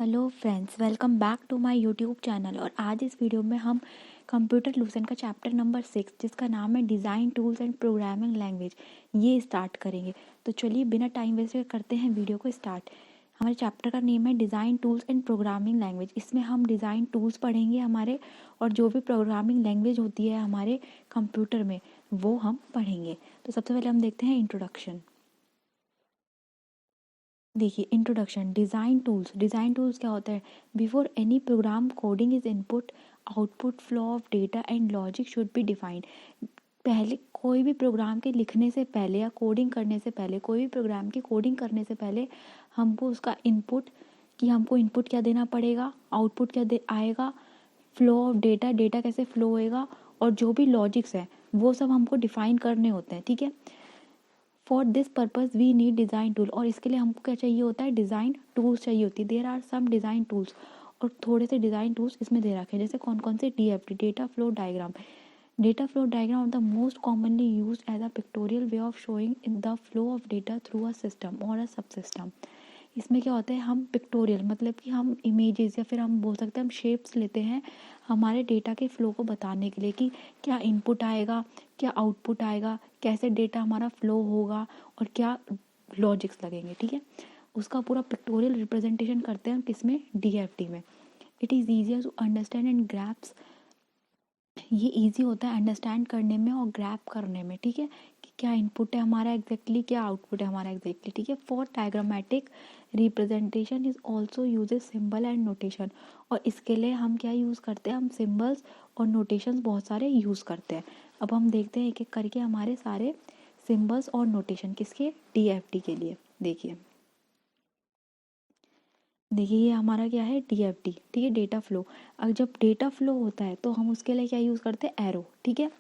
Hello friends, welcome back to my YouTube channel. और आज इस वीडियो में हम कंप्यूटर लूसेंट का चैप्टर नंबर 6 जिसका नाम है design tools and programming language ये स्टार्ट करेंगे। तो चलिए बिना टाइम वेस्ट करते हैं वीडियो को स्टार्ट। हमारे चैप्टर का नेम है design tools and programming language. इसमें हम डिज़ाइन टूल्स पढ़ेंगे हमारे, और जो भी प्रोग्रामिंग लैंग्वेज होती है हमारे कंप्यूटर में वो हम पढ़ेंगे। तो सबसे पहले हम देखते हैं इंट्रोडक्शन। देखिए इंट्रोडक्शन। डिज़ाइन टूल्स क्या होता है? Before any program coding is input output flow of data and logic should be defined. पहले कोई भी प्रोग्राम के लिखने से पहले या कोडिंग करने से पहले, कोई भी प्रोग्राम की कोडिंग करने से पहले हमको उसका इनपुट, कि हमको इनपुट क्या देना पड़ेगा, आउटपुट क्या आएगा, फ्लो ऑफ डेटा, डेटा कैसे फ्लो होएगा, और जो भी लॉजिक्स है वो सब हमको डिफाइन करने होते हैं। ठीक है। For this purpose we need design tool. और इसके लिए हमको क्या चाहिए होता है? डिज़ाइन टूल्स चाहिए होती है। There are some design tools, और थोड़े से डिज़ाइन टूल्स इसमें दे रखे हैं। जैसे कौन कौन से? DFD, data flow diagram. Data flow diagram are the most commonly use as a pictorial way of showing in the flow of data through a system और अ सब सिस्टम। इसमें क्या होता है? हम पिक्टोरियल मतलब कि हम इमेजेस या फिर हम बोल सकते हैं हम शेप्स लेते हैं हमारे डेटा के फ्लो को बताने के लिए, कि क्या इनपुट आएगा, क्या आउटपुट आएगा, कैसे डेटा हमारा फ्लो होगा, और क्या लॉजिक्स लगेंगे। ठीक है। उसका पूरा पिक्टोरियल रिप्रेजेंटेशन करते हैं हम किसमें? DFD में। It is easier to understand and grasps. ये इजी होता है अंडरस्टैंड करने में और ग्रैप करने में। ठीक है, कि क्या इनपुट है हमारा एग्जैक्टली, क्या आउटपुट है हमारा एग्जैक्टली। ठीक है। For diagrammatic representation is also uses symbol and notation. और इसके लिए हम क्या यूज़ करते हैं? हम सिम्बल्स और नोटेशंस बहुत सारे यूज़ करते हैं। अब हम देखते हैं एक एक करके हमारे सारे सिम्बल्स और नोटेशन किसके? DFD के लिए। देखिए ये हमारा क्या है? DFD। ठीक है, डेटा फ्लो। अब जब डेटा फ्लो होता है तो हम उसके लिए क्या यूज़ करते हैं? एरो। ठीक है।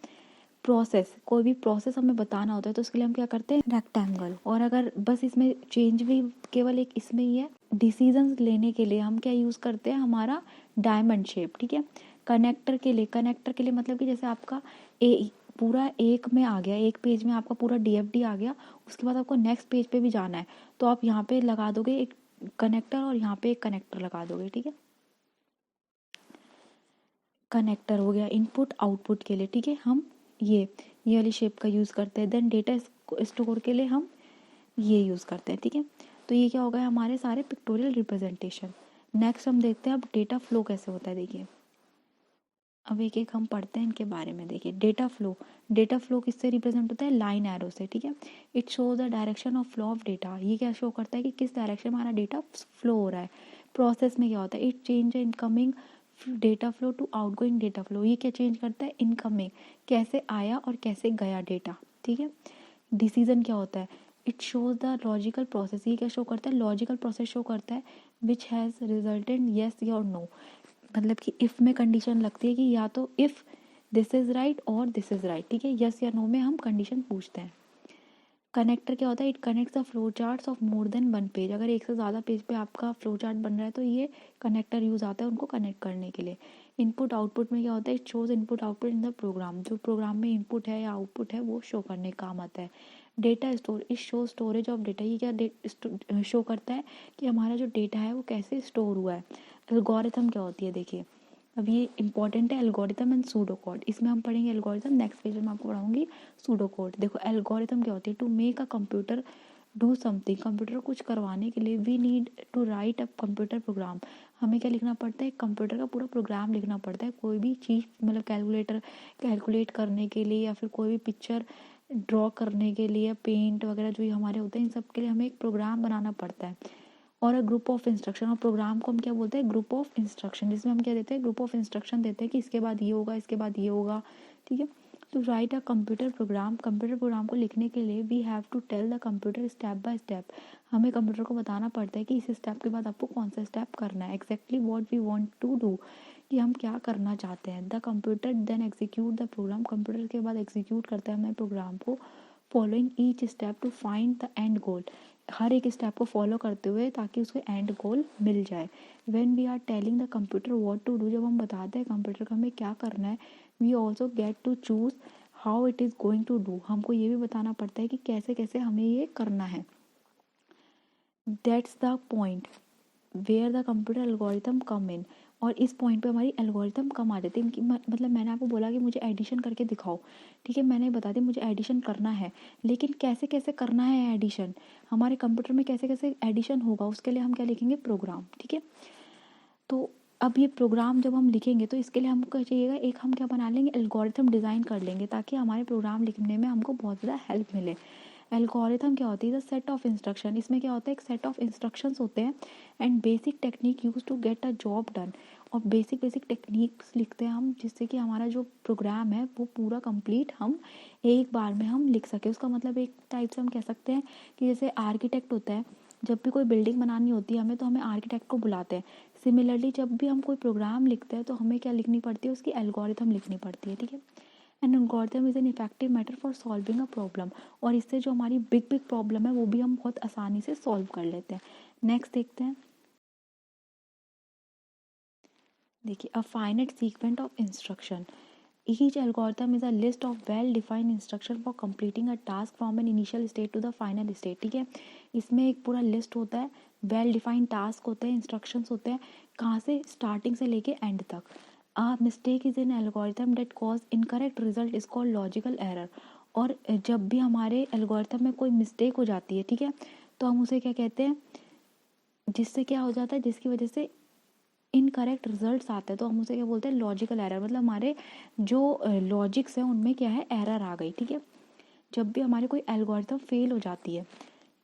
प्रोसेस, कोई भी प्रोसेस हमें बताना होता है तो उसके लिए हम क्या करते हैं? रेक्टेंगल। और अगर बस इसमें चेंज भी केवल एक इसमें ही है, डिसीजंस लेने के लिए हम क्या यूज़ करते हैं? हमारा डायमंड शेप। ठीक है। कनेक्टर के लिए मतलब कि जैसे आपका पूरा एक में आ गया, एक पेज में आपका पूरा DFD आ गया, उसके बाद आपको नेक्स्ट पेज पे भी जाना है तो आप यहाँ पे लगा दोगे एक कनेक्टर और यहाँ पे एक कनेक्टर लगा दोगे। ठीक है। कनेक्टर हो गया इनपुट आउटपुट के लिए। ठीक है। हम ये वाली शेप का यूज़ करते हैं। देन डेटा स्टोर के लिए हम ये यूज़ करते हैं। ठीक है। तो ये क्या हो गया? हमारे सारे पिक्टोरियल रिप्रेजेंटेशन। नेक्स्ट हम देखते हैं अब डेटा फ्लो कैसे होता है। देखिए अब एक एक हम पढ़ते हैं इनके बारे में। देखिए डेटा फ्लो किससे रिप्रेजेंट होता है? लाइन एरो से। ठीक है। It shows the direction of flow of data. ये क्या शो करता है कि किस डायरेक्शन में हमारा डेटा फ्लो हो रहा है। प्रोसेस में क्या होता है? It change incoming data flow to outgoing data flow. ये क्या चेंज करता है? इनकमिंग, कैसे आया और कैसे गया डेटा। ठीक है। डिसीजन क्या होता है? It shows the logical process. ये क्या शो करता है? लॉजिकल प्रोसेस शो करता है विच हैज़ रिजल्टेड येस या नो। मतलब कि इफ़ में कंडीशन लगती है कि या तो इफ़ दिस इज़ राइट और दिस इज़ राइट। ठीक है। यस या नो में हम कंडीशन पूछते हैं। कनेक्टर क्या होता है? It connects the flow charts of more than one page. अगर एक से ज़्यादा पेज पे आपका फ्लो चार्ट बन रहा है तो ये कनेक्टर यूज़ आता है उनको कनेक्ट करने के लिए। इनपुट आउटपुट में क्या होता है? It shows input output in the program. जो प्रोग्राम में इनपुट है या आउटपुट है वो शो करने का काम आता है। Data store, it show storage of data. ये क्या शो करता है? कि हमारा जो डेटा है वो कैसे स्टोर हुआ है। एल्गोरिथम क्या होती है? देखिए अब ये इंपॉर्टेंट है, एल्गोरिथम एंड सूडो कोड। इसमें हम पढ़ेंगे एल्गोरिथम, नेक्स्ट पेज में आपको पढ़ाऊंगी सूडो कोड। देखो एल्गोरिथम क्या होती है? To make a computer do something. Computer को कुछ करवाने के लिए we need to write a computer program. हमें क्या लिखना पड़ता है? कंप्यूटर का पूरा प्रोग्राम लिखना पड़ता है। कोई भी चीज़ मतलब कैलकुलेट करने के लिए, या फिर कोई भी पिक्चर ड्रॉ करने के लिए, पेंट वगैरह जो ये हमारे होते हैं इन सब के लिए हमें एक प्रोग्राम बनाना पड़ता है। और अ ग्रुप ऑफ इंस्ट्रक्शन। और प्रोग्राम को हम क्या बोलते हैं? Group of instruction. जिसमें हम क्या देते हैं? ग्रुप ऑफ इंस्ट्रक्शन देते हैं कि इसके बाद ये होगा, इसके बाद ये होगा। ठीक है। तो write a computer program. Computer program को लिखने के लिए we have to tell the computer step by step. हमें कंप्यूटर को बताना पड़ता है कि इस स्टेप के बाद आपको कौन सा स्टेप करना है, exactly what we want to do, कि हम क्या करना चाहते हैं। The computer then execute the program. Computer के बाद एग्जीक्यूट करता है हमें प्रोग्राम को, following each step to find the end goal. हर एक स्टेप को फॉलो करते हुए ताकि उसको एंड गोल मिल जाए। When we are telling the computer what to do, जब हम बताते हैं कंप्यूटर को हमें क्या करना है, we also get to choose how it is going to do. हमको ये भी बताना पड़ता है कि कैसे कैसे हमें ये करना है। That's the point. Where the computer algorithm come in, और इस पॉइंट पे हमारी एल्गोरिथम कम आ जाती है। इनकी मतलब मैंने आपको बोला कि मुझे एडिशन करके दिखाओ, ठीक है, मैंने बता दी मुझे एडिशन करना है, लेकिन कैसे कैसे करना है एडिशन, हमारे कंप्यूटर में कैसे कैसे एडिशन होगा, उसके लिए हम क्या लिखेंगे, प्रोग्राम, ठीक है। तो अब ये प्रोग्राम जब हम लिखेंगे तो इसके लिए हमको क्या चाहिएगा, एक हम क्या बना लेंगे, एल्गोरिथम डिज़ाइन कर लेंगे, ताकि हमारे प्रोग्राम लिखने में हमको बहुत ज़्यादा हेल्प मिले। एल्गोरिथम क्या होती है, द सेट ऑफ इंस्ट्रक्शन, इसमें क्या होता है, एक सेट ऑफ इंस्ट्रक्शंस होते हैं and basic technique use to get a job done, और बेसिक बेसिक टेक्निक्स लिखते हैं हम, जिससे कि हमारा जो प्रोग्राम है वो पूरा कंप्लीट हम एक बार में हम लिख सकें। उसका मतलब एक टाइप से हम कह सकते हैं कि जैसे आर्किटेक्ट होता है, जब भी कोई बिल्डिंग बनानी होती है हमें, तो हमें आर्किटेक्ट को बुलाते हैं। सिमिलरली जब भी हम कोई प्रोग्राम लिखते हैं तो हमें क्या लिखनी पड़ती है, उसकी एल्गोरिथम लिखनी पड़ती है, ठीक है। An algorithm is an effective method for solving a problem, और इससे जो हमारी बिग बिग प्रॉब्लम है वो भी हम बहुत आसानी से सॉल्व कर लेते हैं। नेक्स्ट देखते हैं, देखिए, a finite sequence of instruction, each algorithm is a list of well defined instruction for completing a task from an initial state to the final state, ठीक है। इसमें एक पूरा लिस्ट होता है, वेल डिफाइंड टास्क होते हैं, इंस्ट्रक्शंस होते हैं, कहाँ से, स्टार्टिंग से लेके एंड तक। A mistake is in algorithm that cause incorrect result is called logical error, और जब भी हमारे एल्गोरिथम में कोई मिस्टेक हो जाती है, ठीक है, तो हम उसे क्या कहते हैं, जिससे क्या हो जाता है, जिसकी वजह से इनकरेक्ट रिजल्ट्स आते हैं, तो हम उसे क्या बोलते हैं, लॉजिकल एरर, मतलब हमारे जो लॉजिक्स हैं उनमें क्या है, एरर आ गई, ठीक है। जब भी हमारे कोई एल्गोरिथम फेल हो जाती है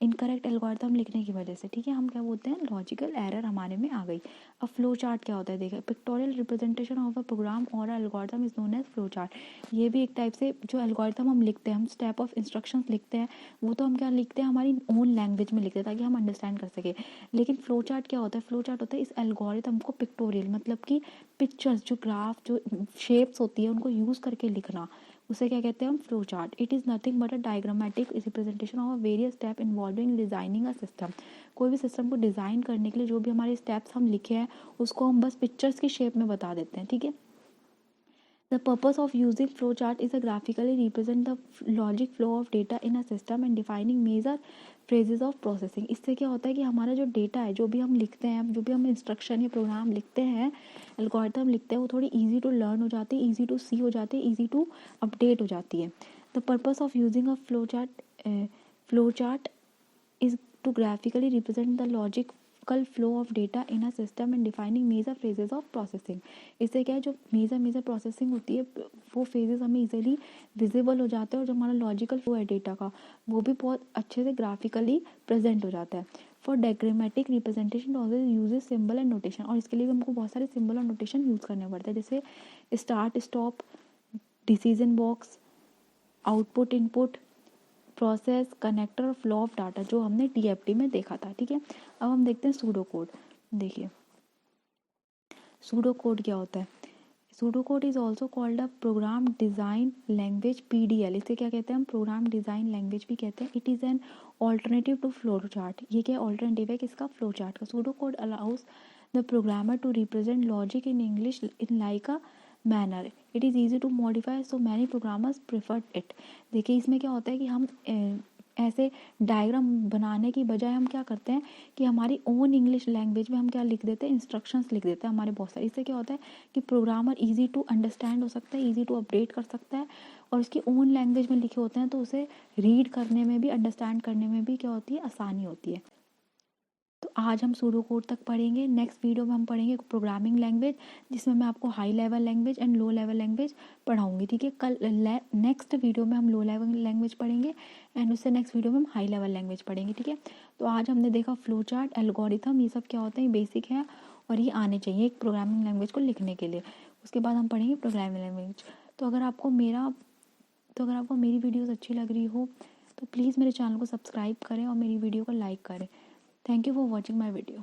इनकरेक्ट एल्गोरिथम लिखने की वजह से, ठीक है, हम क्या बोलते हैं, लॉजिकल एरर हमारे में आ गई। अब फ्लो चार्ट क्या होता है, देखिए, pictorial representation of a program और algorithm is known as flow chart. ये भी एक टाइप से जो एल्गोरिथम हम लिखते हैं, हम स्टेप ऑफ इंस्ट्रक्शंस लिखते हैं, वो तो हम क्या लिखते हैं, हमारी ओन लैंग्वेज में लिखते हैं ताकि हम अंडरस्टैंड कर सके। लेकिन फ्लो चार्ट क्या होता है, फ्लो चार्ट होता है इस एल्गोरिथम को पिक्टोरियल, मतलब कि पिक्चर्स, जो ग्राफ, जो शेप्स होती है उनको यूज़ करके लिखना, उसे क्या कहते हैं हम, flow chart. It is nothing but a diagrammatic representation of various step involving designing a system. कोई भी सिस्टम को डिज़ाइन करने के लिए जो भी हमारे स्टेप्स हम लिखे हैं उसको हम बस पिक्चर्स की शेप में बता देते हैं, ठीक है। The purpose of using flowchart is to graphically represent the logic flow of data in a system and defining major phases of processing। इससे क्या होता है कि हमारा जो डेटा है, जो भी हम लिखते हैं, जो भी हम इंस्ट्रक्शन या प्रोग्राम लिखते हैं, एल्गोरिथम लिखते हैं, वो थोड़ी इजी टू लर्न हो जाती है, इजी टू सी हो जाती है, इजी टू अपडेट हो जाती है। The purpose of using a flow chart is to graphically represent the logical flow of data in a system and defining major phases of processing। इससे क्या है, जो मेजर प्रोसेसिंग होती है वो फेजेस हमें इजीली विजिबल हो जाते हैं, और जो हमारा लॉजिकल फ्लो है डेटा का वो भी बहुत अच्छे से ग्राफिकली प्रेजेंट हो जाता है। For diagrammatic representation always uses symbol and notation, और इसके लिए भी हमको बहुत सारे सिंबल और नोटेशन यूज़ करने पड़ते हैं, जैसे start stop, decision box, output input, process, connector और फ्लो ऑफ डाटा, जो हमने डीएफडी में देखा था, ठीक है। अब हम देखते हैं सूडो कोड। देखिए, सूडो कोड क्या होता है, pseudo code is also called a program design language, PDL, इसे क्या कहते हैं हम, प्रोग्राम डिज़ाइन लैंग्वेज भी कहते हैं। It is an alternative to flow chart, ये क्या ऑल्टरनेटिव है किसका, फ्लो चार्ट का। Pseudo code allows the programmer to represent logic in English in like a manner, it is easy to modify, so many programmers prefer it. देखिए, इसमें क्या होता है कि हम ऐसे डायग्राम बनाने की बजाय हम क्या करते हैं कि हमारी ओन इंग्लिश लैंग्वेज में हम क्या लिख देते हैं, इंस्ट्रक्शंस लिख देते हैं हमारे बहुत सारे। इससे क्या होता है कि प्रोग्रामर इजी टू अंडरस्टैंड हो सकता है, इजी टू अपडेट कर सकता है, और उसकी ओन लैंग्वेज में लिखे होते हैं तो उसे रीड करने में भी, अंडरस्टैंड करने में भी क्या होती है, आसानी होती है। तो आज हम सूडो कोड तक पढ़ेंगे। नेक्स्ट वीडियो में हम पढ़ेंगे प्रोग्रामिंग लैंग्वेज, जिसमें मैं आपको high level language and low level language पढ़ाऊंगी, ठीक है। कल नेक्स्ट वीडियो में हम लो लेवल लैंग्वेज पढ़ेंगे एंड उससे नेक्स्ट वीडियो में हम हाई लेवल लैंग्वेज पढ़ेंगे, ठीक है। तो आज हमने देखा फ्लो चार्ट, एल्गोरिथम, ये सब क्या होते हैं, बेसिक है और ये आने चाहिए एक प्रोग्रामिंग लैंग्वेज को लिखने के लिए। उसके बाद हम पढ़ेंगे प्रोग्रामिंग लैंग्वेज। तो अगर आपको मेरी वीडियोज़ अच्छी लग रही हो तो प्लीज़ मेरे चैनल को सब्सक्राइब करें और मेरी वीडियो को लाइक करें। Thank you for watching my video.